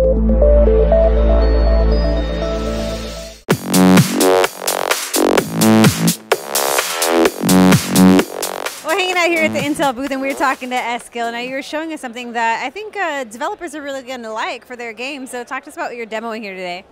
We're hanging out here at the Intel booth and we were talking to Eskil. Now you were showing us something that I think developers are really going to like for their games. So talk to us about what you're demoing here today.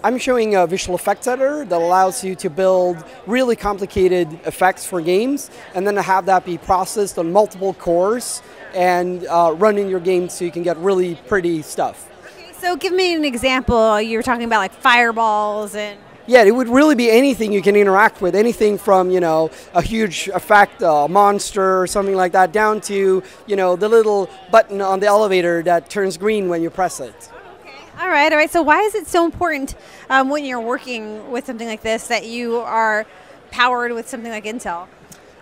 I'm showing a visual effects editor that allows you to build really complicated effects for games and then to have that be processed on multiple cores and run in your game so you can get really pretty stuff. Okay, so give me an example. You were talking about like fireballs and... Yeah, it would really be anything you can interact with, anything from, you know, a huge effect, a monster or something like that, down to, you know, the little button on the elevator that turns green when you press it. All right. So why is it so important when you're working with something like this that you are powered with something like Intel?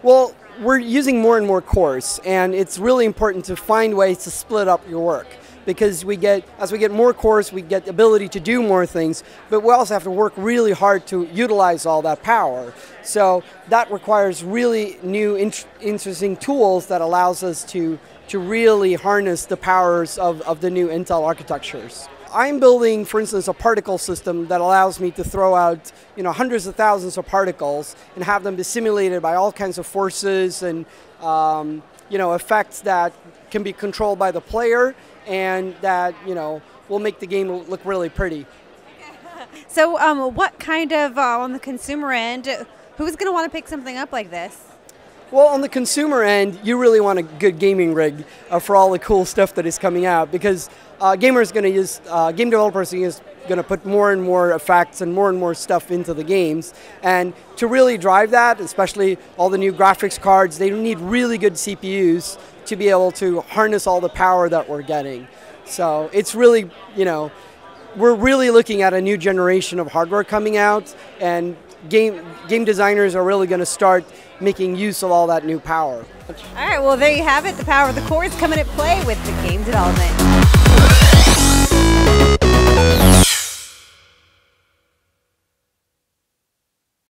Well, we're using more and more cores, and it's really important to find ways to split up your work. Because as we get more cores, we get the ability to do more things, but we also have to work really hard to utilize all that power. So that requires really new, interesting tools that allows us to really harness the powers of the new Intel architectures. I'm building, for instance, a particle system that allows me to throw out, you know, hundreds of thousands of particles and have them be simulated by all kinds of forces and you know, effects that can be controlled by the player and that, you know, will make the game look really pretty. So what kind of, on the consumer end, who's going to want to pick something up like this? Well, on the consumer end, you really want a good gaming rig for all the cool stuff that is coming out, because gamers going to use, game developers are going to put more and more effects and more stuff into the games. And to really drive that, especially all the new graphics cards, they need really good CPUs to be able to harness all the power that we're getting. So it's really, you know, we're really looking at a new generation of hardware coming out, and game designers are really going to start making use of all that new power. All right, well there you have it. The power of the core is coming at play with the game development.